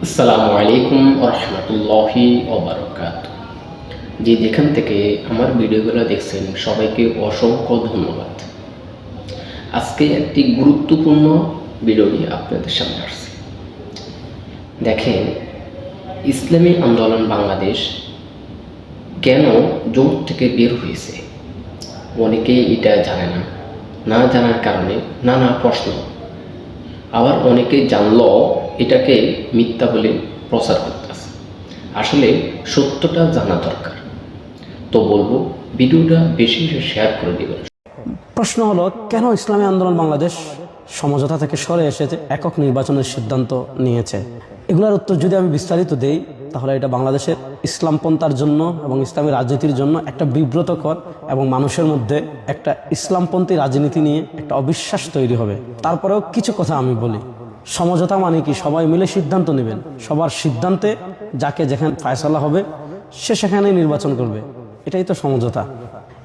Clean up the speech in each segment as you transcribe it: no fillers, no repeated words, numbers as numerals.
আসসালামু আলাইকুম রহমতুল্লাহি ওবারাকাতুহু। যে যেখান থেকে আমার ভিডিওগুলো দেখছেন সবাইকে অসংখ্য ধন্যবাদ। আজকে একটি গুরুত্বপূর্ণ ভিডিও নিয়ে আপনাদের সামনে আসছি। দেখেন, ইসলামী আন্দোলন বাংলাদেশ কেন জোট থেকে বের হয়েছে, অনেকেই এটা জানে না। না জানার কারণে নানা প্রশ্ন, আবার অনেকে জানলেও এটাকে মিথ্যা বলে প্রচার করতেছে। আসলে সত্যটা জানা দরকার। তো বলবো, ভিডিওটা বেশি বেশি শেয়ার করে দিবেন। প্রশ্ন হলো, কেন ইসলামী আন্দোলন বাংলাদেশ সমঝোতা থেকে সরে এসেছে, একক নির্বাচনের সিদ্ধান্ত নিয়েছে? এগুলোর উত্তর যদি আমি বিস্তারিত দেই, তাহলে এটা বাংলাদেশের ইসলামপন্থার জন্য এবং ইসলামী রাজনীতির জন্য একটা বিব্রতকর এবং মানুষের মধ্যে একটা ইসলামপন্থী রাজনীতি নিয়ে একটা অবিশ্বাস তৈরি হবে। তারপরেও কিছু কথা আমি বলি। সমঝোতা মানে কি? সবাই মিলে সিদ্ধান্ত নেবেন, সবার সিদ্ধান্তে যাকে যেখানে ফায়সালা হবে সে সেখানেই নির্বাচন করবে, এটাই তো সমঝোতা।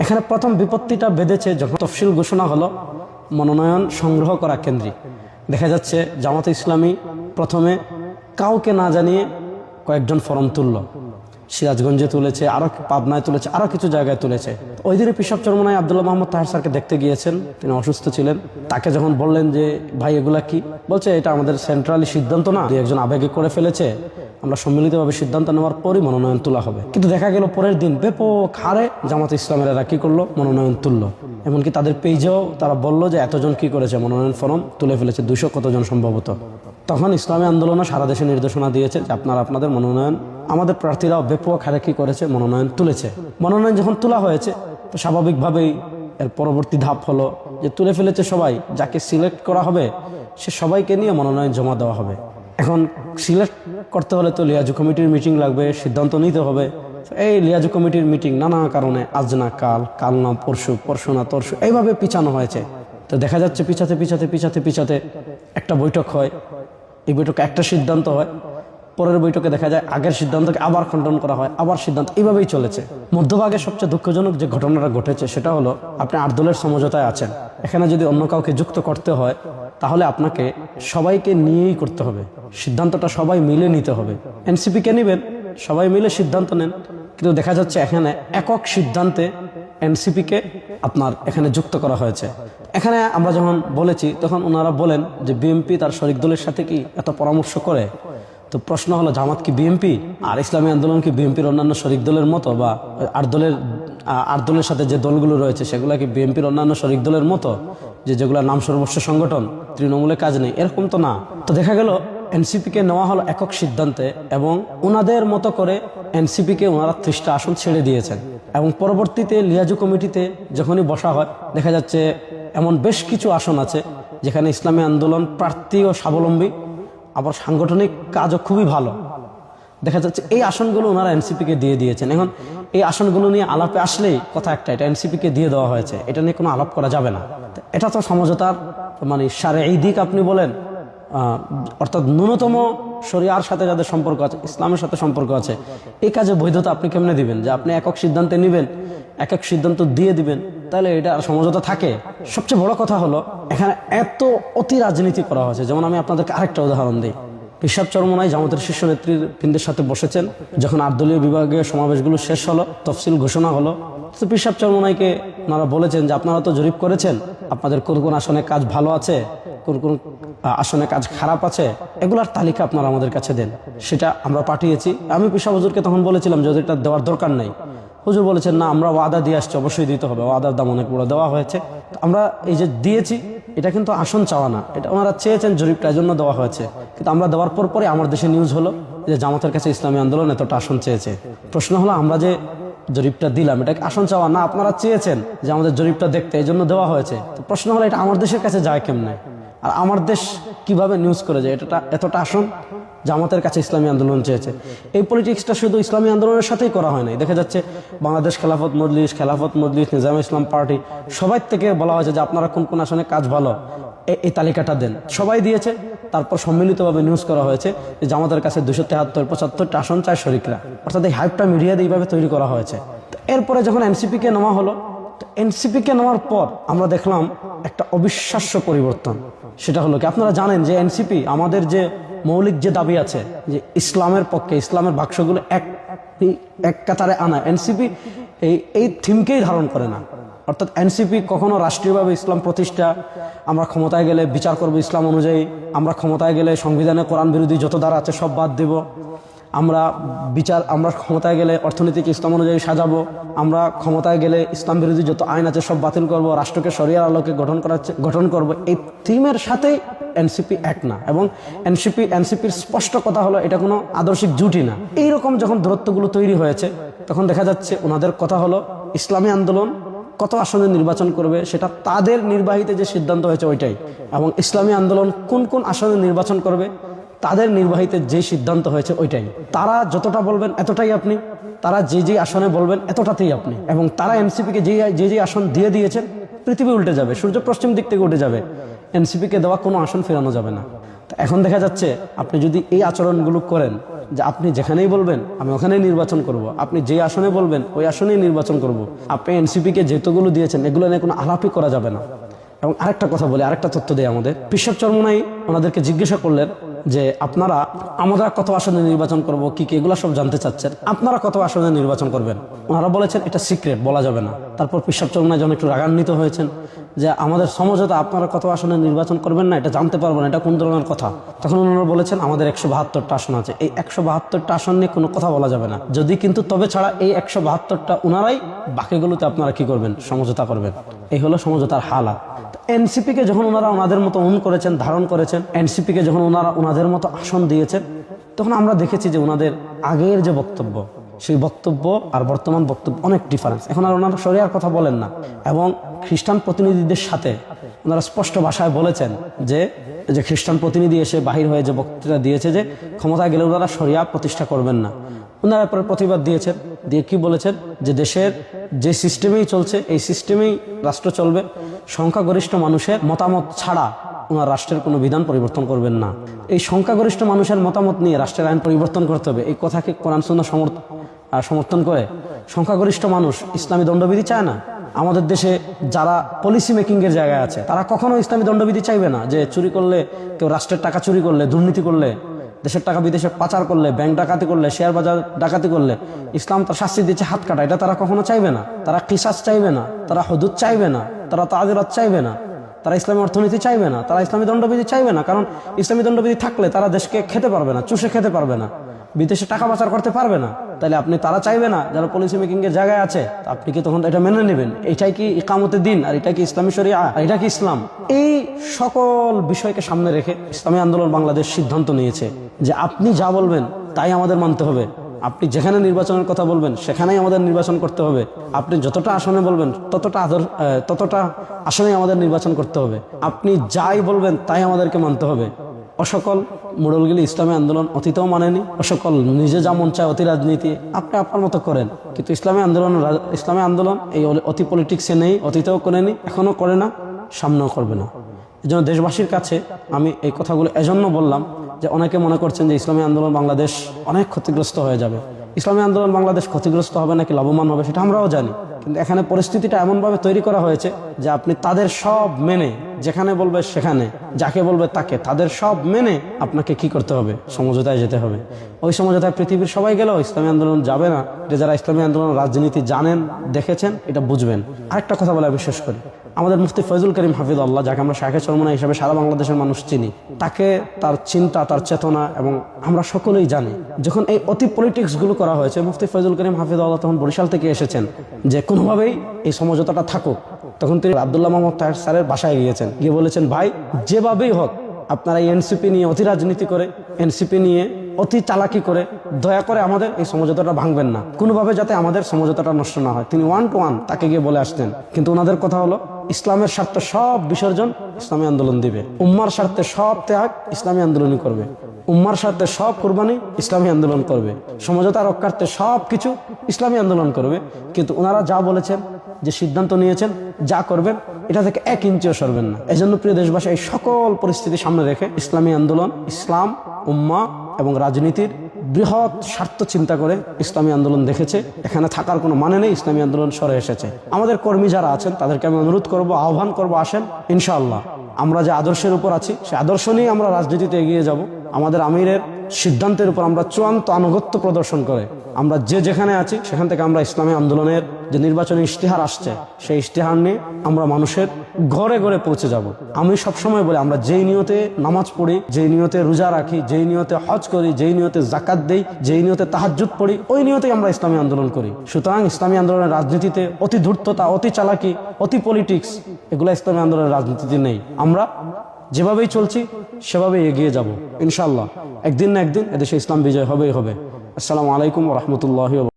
এখানে প্রথম বিপত্তিটা বেঁধেছে যখন তফসিল ঘোষণা হলো মনোনয়ন সংগ্রহ করা কেন্দ্রিক। দেখা যাচ্ছে জামাতে ইসলামী প্রথমে কাউকে না জানিয়ে কয়েকজন ফরম তুলল, সিরাজগঞ্জে তুলেছে, আরও পাবনায় তুলেছে, আরও কিছু জায়গায় তুলেছে। ওই দিনে পিসাব চরমনায় আব্দুল্লাহ মোহাম্মদ তাহের স্যারকে দেখতে গিয়েছেন, তিনি অসুস্থ ছিলেন। তাকে যখন বললেন যে ভাই এগুলা কি, বলছে এটা আমাদের সেন্ট্রালি সিদ্ধান্ত না, একজন আবেগে করে ফেলেছে, আমরা সম্মিলিতভাবে সিদ্ধান্ত নেওয়ার পরই মনোনয়ন তোলা হবে। কিন্তু দেখা গেল পরের দিন ব্যাপক হারে জামাতে ইসলামের এরা কি করলো, মনোনয়ন তুললো। এমনকি তাদের পেজেও তারা বলল যে এতজন কি করেছে, মনোনয়ন ফর্ম তুলে ফেলেছে, 200 কতজন সম্ভবত। তখন ইসলামী আন্দোলনও সারা দেশে নির্দেশনা দিয়েছে যে আপনারা আপনাদের মনোনয়ন, আমাদের প্রার্থীরাও ব্যাপক হারে কি করেছে, মনোনয়ন তুলেছে। মনোনয়ন যখন তোলা হয়েছে তো স্বাভাবিকভাবেই এর পরবর্তী ধাপ হলো যে তুলে ফেলেছে সবাই, যাকে সিলেক্ট করা হবে সে সবাইকে নিয়ে মনোনয়ন জমা দেওয়া হবে। এখন সিলেক্ট করতে হলে তো লিয়াজু কমিটির মিটিং লাগবে, সিদ্ধান্ত নিতে হবে। এই লিয়াজু কমিটির মিটিং নানা কারণে আজ না কাল, কাল না পরশু, পরশু না তরশু, এইভাবে পিছানো হয়েছে। তো দেখা যাচ্ছে পিছাতে পিছাতে পিছাতে পিছাতে একটা বৈঠক হয়, এই বৈঠকে একটা সিদ্ধান্ত হয়, পরের বৈঠকে দেখা যায় আগের সিদ্ধান্তকে আবার খণ্ডন করা হয়, আবার সিদ্ধান্ত, এইভাবেই চলেছে। মধ্যভাগে সবচেয়ে দুঃখজনক যে ঘটনাটা ঘটেছে সেটা হলো, আপনি 8 দলের সমঝোতায় আছেন, এখানে যদি অন্য কাউকে যুক্ত করতে হয় তাহলে আপনাকে সবাইকে নিয়েই করতে হবে, সিদ্ধান্তটা সবাই মিলে নিতে হবে। এনসিপিকে নেবেন, সবাই মিলে সিদ্ধান্ত নেন, কিন্তু দেখা যাচ্ছে এখানে একক সিদ্ধান্তে এনসিপিকে আপনার এখানে যুক্ত করা হয়েছে। এখানে আমরা যখন বলেছি তখন ওনারা বলেন যে বিএনপি তার শরিক দলের সাথে কি এত পরামর্শ করে। তো প্রশ্ন হলো, জামাত কি বিএনপি, আর ইসলামী আন্দোলন কি বিএনপির অন্যান্য শরিক দলের মতো, বা আট দলের সাথে যে দলগুলো রয়েছে সেগুলো কি বিএনপির অন্যান্য শরিক দলের মতো, যেগুলো নাম সর্বস্ব সংগঠন, তৃণমূলে কাজ নেই, এরকম তো না। তো দেখা গেল এনসিপিকে নেওয়া হলো একক সিদ্ধান্তে, এবং ওনাদের মতো করে এনসিপিকে ওনারা 30টা আসন ছেড়ে দিয়েছেন। এবং পরবর্তীতে লিয়াজু কমিটিতে যখনই বসা হয় দেখা যাচ্ছে এমন বেশ কিছু আসন আছে যেখানে ইসলামী আন্দোলন প্রার্থী ও স্বাবলম্বী, আবার সাংগঠনিক কাজও খুবই ভালো। দেখা যাচ্ছে এই আসনগুলো ওনারা এনসিপিকে দিয়ে দিয়েছেন। এখন এই আসনগুলো নিয়ে আলাপে আসলেই কথা একটা, এটা এনসিপিকে দিয়ে দেওয়া হয়েছে, এটা নিয়ে কোনো আলাপ করা যাবে না। এটা তো সমঝোতার মানে শারঈ দিক আপনি বলেন, অর্থাৎ ন্যূনতম শরিয়ার সাথে যাদের সম্পর্ক আছে, ইসলামের সাথে সম্পর্ক আছে, এই কাজে বৈধতা আপনি কেমনে দিবেন? যে আপনি একক সিদ্ধান্তে নেবেন, একক সিদ্ধান্ত দিয়ে দিবেন, তাহলে এটা সমঝোতা থাকে? সবচেয়ে বড় কথা হলো এখানে এত অতি রাজনীতি করা হয়েছে। যেমন আমি আপনাদেরকে আরেকটা উদাহরণ দিই। পিসাব চরমনায় জামাতের শীর্ষ নেতৃবৃন্দের সাথে বসেছেন, যখন 8 দলীয় বিভাগীয় সমাবেশগুলো শেষ হলো, তফসিল ঘোষণা হলো, তো পিসাব চরমনাইকে ওনারা বলেছেন যে আপনারা তো জরিপ করেছেন, আপনাদের কোন কোন আসনে কাজ ভালো আছে, কোন কোন আসনে কাজ খারাপ আছে, এগুলার তালিকা আপনারা আমাদের কাছে দেন। সেটা আমরা পাঠিয়েছি। আমি পিসাব হুজুরকে তখন বলেছিলাম যে এটা দেওয়ার দরকার নাই। হুজুর বলেছেন না, আমরা ওয়াদা দিয়ে আসছি, অবশ্যই দিতে হবে, ওয়াদার দাম অনেক বড় দেওয়া হয়েছে। আমরা এই যে দিয়েছি এটা কিন্তু আসন চাওয়া না, এটা ওনারা চেয়েছেন জরিপটার জন্য দেওয়া হয়েছে। কিন্তু আমরা দেওয়ার পরে আমার দেশে নিউজ হলো যে জামাতের কাছে ইসলামী আন্দোলন এতটা আসন চেয়েছে। প্রশ্ন হলো, আমরা যে জরিপটা দিলাম এটা আসন চাওয়া না, আপনারা চেয়েছেন যে আমাদের জরিপটা দেখতে, এই জন্য দেওয়া হয়েছে। তো প্রশ্ন হলো, এটা আমার দেশের কাছে যায় কেমনে, আর আমার দেশ কিভাবে নিউজ করে যে এতটা আসন জামাতের কাছে ইসলামী আন্দোলন চেয়েছে? এই পলিটিক্সটা শুধু ইসলামী আন্দোলনের সাথেই করা হয় নাই। দেখা যাচ্ছে বাংলাদেশ খেলাফত মজলিস, নিজাম ইসলাম পার্টি, সবাই থেকে বলা হয়েছে যে আপনারা কোন কোন আসনে কাজ ভালো, এই তালিকাটা দেন। সবাই দিয়েছে। তারপর সম্মিলিতভাবে নিউজ করা হয়েছে যে জামাতের কাছে 273-75টা আসন চায় শরিকরা। অর্থাৎ এই হাইপটা মিডিয়াতে এইভাবে তৈরি করা হয়েছে। এরপরে যখন এনসিপিকে নেওয়া হলো, এনসিপিকে নেওয়ার পর আমরা দেখলাম একটা অবিশ্বাস্য পরিবর্তন। সেটা হলো কি, আপনারা জানেন যে এনসিপি আমাদের যে মৌলিক যে দাবি আছে যে ইসলামের পক্ষে, ইসলামের বাক্সগুলো এক কাতারে আনা, এনসিপি এই থিমকেই ধারণ করে না। অর্থাৎ এনসিপি কখনো রাষ্ট্রীয়ভাবে ইসলাম প্রতিষ্ঠা, আমরা ক্ষমতায় গেলে বিচার করব ইসলাম অনুযায়ী, আমরা ক্ষমতায় গেলে সংবিধানে কোরআন বিরোধী যত ধারা আছে সব বাদ দেব, আমরা ক্ষমতায় গেলে অর্থনৈতিক ইসলাম অনুযায়ী সাজাবো, আমরা ক্ষমতায় গেলে ইসলাম বিরোধী যত আইন আছে সব বাতিল করব, রাষ্ট্রকে শরিয়ার আলোকে গঠন করব, এই থিমের সাথেই এনসিপি এক না। এবং এনসিপির স্পষ্ট কথা হলো এটা কোনো আদর্শিক জুটি না। এইরকম যখন দূরত্বগুলো তৈরি হয়েছে তখন দেখা যাচ্ছে ওনাদের কথা হলো ইসলামী আন্দোলন কত আসনে নির্বাচন করবে সেটা তাদের নির্বাহীতে যে সিদ্ধান্ত হয়েছে ওইটাই, এবং ইসলামী আন্দোলন কোন কোন আসনে নির্বাচন করবে তাদের নির্বাহীতে যে সিদ্ধান্ত হয়েছে ওইটাই। তারা যতটা বলবেন এতটাই আপনি, তারা যে আসনে বলবেন এতটাতেই আপনি। এবং তারা এনসিপিকে যে আসন দিয়ে দিয়েছেন, পৃথিবী উল্টে যাবে, সূর্য পশ্চিম দিক থেকে উঠে যাবে, এনসিপিকে দেওয়া কোনো আসন ফেরানো যাবে না। এখন দেখা যাচ্ছে আপনি যদি এই আচরণগুলো করেন যে আপনি যেখানেই বলবেন আমি ওখানেই নির্বাচন করব, আপনি যে আসনে বলবেন ওই আসনেই নির্বাচন করব, আপনি এনসিপিকে যেতগুলো দিয়েছেন এগুলো নিয়ে কোনো আলাপই করা যাবে না। এবং আরেকটা কথা বলি, আরেকটা তথ্য দেয় আমাদের পিশাব চরমোনাই ওনাদেরকে জিজ্ঞাসা করলেন যে আপনারা আমরা কত আসনে নির্বাচন করব, কি কি এগুলো সব জানতে চাচ্ছেন, আপনারা কত আসনে নির্বাচন করবেন। ওনারা বলেছেন এটা সিক্রেট, বলা যাবে না। তারপর পিশাব চরমোনাই যেন একটু রাগান্বিত হয়েছেন যে আমাদের সমঝোতা, আপনারা কত আসনে নির্বাচন করবেন না এটা জানতে পারবো না, এটা কোন ধরনের কথা। তখন ওনারা বলেছেন আমাদের 172টা আসন আছে, এই 172টা আসন নিয়ে কোনো কথা বলা যাবে না, যদি কিন্তু তবে ছাড়া এই 172টা ওনারাই, বাকিগুলোতে আপনারা কি করবেন, সমঝোতা করবেন। এই হলো সমঝোতার হালাত। এনসিপিকে যখন ওনারা ওনাদের মতো করেছেন, ধারণ করেছেন, এনসিপিকে যখন ওনারা ওনাদের মতো আসন দিয়েছেন, তখন আমরা দেখেছি যে ওনাদের আগের যে বক্তব্য, সেই বক্তব্য আর বর্তমান বক্তব্য অনেক ডিফারেন্স। এখন আর ওনারা শরিয়ার কথা বলেন না, এবং খ্রিস্টান প্রতিনিধিদের সাথে ওনারা স্পষ্ট ভাষায় বলেছেন যে খ্রিস্টান প্রতিনিধি এসে বাহির হয়ে যে বক্তৃতা দিয়েছে যে ক্ষমতায় গেলে ওনারা শরিয়া প্রতিষ্ঠা করবেন না, ওনারা পরে প্রতিবাদ দিয়েছেন, দিয়ে কি বলেছেন যে দেশের যে সিস্টেমেই চলছে এই সিস্টেমেই রাষ্ট্র চলবে, সংখ্যাগরিষ্ঠ মানুষের মতামত ছাড়া ওনার রাষ্ট্রের কোনো বিধান পরিবর্তন করবেন না। এই সংখ্যাগরিষ্ঠ মানুষের মতামত নিয়ে রাষ্ট্রের আইন পরিবর্তন করতে হবে, এই কথাকে কোরআন সুন্নাহ সমর্থন করে? সংখ্যাগরিষ্ঠ মানুষ ইসলামী দণ্ডবিধি চায় না। আমাদের দেশে যারা পলিসি মেকিং এর জায়গায় আছে তারা কখনো ইসলামী দণ্ডবিধি চাইবে না, যে চুরি করলে, কেউ রাষ্ট্রের টাকা চুরি করলে, দুর্নীতি করলে, দেশের টাকা বিদেশে পাচার করলে, ব্যাংক ডাকাতি করলে, শেয়ার বাজার ডাকাতি করলে ইসলাম তার শাস্তি দিচ্ছে হাত কাটা, এটা তারা কখনো চাইবে না। তারা কিসাস চাইবে না, তারা হুদুদ চাইবে না, তারা তাজিরাত চাইবে না, তারা ইসলামী অর্থনীতি চাইবে না, তারা ইসলামী দণ্ডবিধি চাইবে না। কারণ ইসলামী দণ্ডবিধি থাকলে তারা দেশকে খেতে পারবে না, চুষে খেতে পারবে না, বিদেশে টাকা পাচার করতে পারবে না। তাহলে আপনি তারা চাইবে না যারা পলিসি মেকিং এর জায়গায় আছে, আপনি কি তখন এটা মেনে নেবেন? এটাই কি ইকামতের দিন? আর এটা কি ইসলামী শরিয়া? আর এটা কি ইসলাম? এই সকল বিষয়কে সামনে রেখে ইসলামী আন্দোলন বাংলাদেশ সিদ্ধান্ত নিয়েছে যে আপনি যা বলবেন তাই আমাদের মানতে হবে। আপনি যেখানে নির্বাচনের কথা বলবেন সেখানেই আমাদের নির্বাচন করতে হবে। আপনি যতটা আসনে বলবেন ততটা আসনেই আমাদের নির্বাচন করতে হবে। আপনি যাই বলবেন তাই আমাদেরকে মানতে হবে। অসকল মোড়লগুলি ইসলামী আন্দোলন অতীতেও মানেনি, অসকল নিজে যা মন চায় অতি রাজনীতি আপনি আপনার মতো করেন, কিন্তু ইসলামী আন্দোলন এই অতি পলিটিক্সে নেই, অতীতেও করেনি, এখনো করে না, সামনেও করবে না। এই জন্য দেশবাসীর কাছে আমি এই কথাগুলো এজন্য বললাম যে অনেকে মনে করছেন যে ইসলামী আন্দোলন বাংলাদেশ অনেক ক্ষতিগ্রস্ত হয়ে যাবে। ইসলামী আন্দোলন বাংলাদেশ ক্ষতিগ্রস্ত হবে নাকি লাভবান হবে সেটা আমরাও জানি, কিন্তু এখানে পরিস্থিতিটা এমনভাবে তৈরি করা হয়েছে যে আপনি তাদের সব মেনে, যেখানে বলবে সেখানে, যাকে বলবে তাকে, তাদের সব মেনে আপনাকে কি করতে হবে? সমঝোতায় যেতে হবে। ওই সমঝোতায় পৃথিবীর সবাই গেলেও ইসলামী আন্দোলন যাবে না। যে যারা ইসলামী আন্দোলন রাজনীতি জানেন, দেখেছেন, এটা বুঝবেন। আরেকটা কথা বলে বিশেষ করে আমাদের মুফতি ফয়জুল করিম হাফিজাল্লাহ, যাকে আমরা শাইখে চরমোনাই হিসাবে সারা বাংলাদেশের মানুষ চিনি, তাকে, তার চিন্তা, তার চেতনা, এবং আমরা সকলেই জানি যখন এই অতি পলিটিক্স গুলো করা হয়েছে, মুফতি ফয়জুল করিম হাফিজাল্লাহ তখন বরিশাল থেকে এসেছেন যে কোনোভাবেই এই সমঝোতাটা থাকুক। তখন তিনি আব্দুল্লাহ মোহাম্মদ তাহের স্যারের বাসায় গিয়েছেন, গিয়ে বলেছেন ভাই যেভাবেই হোক আপনারা এই এনসিপি নিয়ে অতি রাজনীতি করে, এনসিপি নিয়ে অতি চালাকি করে দয়া করে আমাদের এই সমঝোতাটা ভাঙবেন না, কোনোভাবে যাতে আমাদের সমঝোতাটা নষ্ট না হয়। তিনি 1 to 1 তাকে গিয়ে বলে আসতেন। কিন্তু ওনাদের কথা হলো ইসলামের স্বার্থে সব বিসর্জন ইসলামী আন্দোলন দিবে, উম্মার স্বার্থে সব ত্যাগ ইসলামী আন্দোলনই করবে, উম্মার স্বার্থে সব কুরবানি ইসলামী আন্দোলন করবে, সমঝোতা রক্ষার্থে সব কিছু ইসলামী আন্দোলন করবে। কিন্তু ওনারা যা বলেছেন, যে সিদ্ধান্ত নিয়েছেন, যা করবেন, এটা থেকে 1 ইঞ্চিও সরবেন না। এজন্য প্রিয় দেশবাসী, এই সকল পরিস্থিতি সামনে রেখে ইসলামী আন্দোলন ইসলাম, উম্মা এবং রাজনীতির বৃহৎ স্বার্থ চিন্তা করে ইসলামী আন্দোলন দেখেছে এখানে থাকার কোনো মানে নেই, ইসলামী আন্দোলন সরে এসেছে। আমাদের কর্মী যারা আছেন তাদেরকে আমি অনুরোধ করব, আহ্বান করব, আসেন ইনশাআল্লাহ আমরা যে আদর্শের উপর আছি সেই আদর্শ নিয়ে আমরা রাজনীতিতে এগিয়ে যাব। আমাদের আমিরের সিদ্ধান্তের উপর আমরা চূড়ান্ত আনুগত্য প্রদর্শন করে আমরা যে যেখানে আছি সেখান থেকে আমরা ইসলামী আন্দোলনের যে নির্বাচনী ইশতেহার আসছে সেই ইশতেহার নিয়ে আমরা মানুষের ঘরে ঘরে পৌঁছে যাব। আমি সবসময় বলি, আমরা যেই নিয়তে নামাজ পড়ি, যেই নিয়তে রোজা রাখি, যেই নিয়তে হজ করি, যেই নিয়তে জাকাত দেই, যেই নিয়তে তাহাজ্জুদ পড়ি, ওই নিয়তেই আমরা ইসলামী আন্দোলন করি। সুতরাং ইসলামী আন্দোলনের রাজনীতিতে অতি ধূর্ততা, অতি চালাকি, অতি পলিটিক্স এগুলো ইসলামী আন্দোলনের রাজনীতিতে নেই। আমরা যেভাবেই চলছি সেভাবেই এগিয়ে যাব ইনশাআল্লাহ। একদিন না একদিন এদেশে ইসলাম বিজয় হবেই হবে। আসসালামু আলাইকুম ওয়া রাহমাতুল্লাহি ওয়া বারাকাতুহু।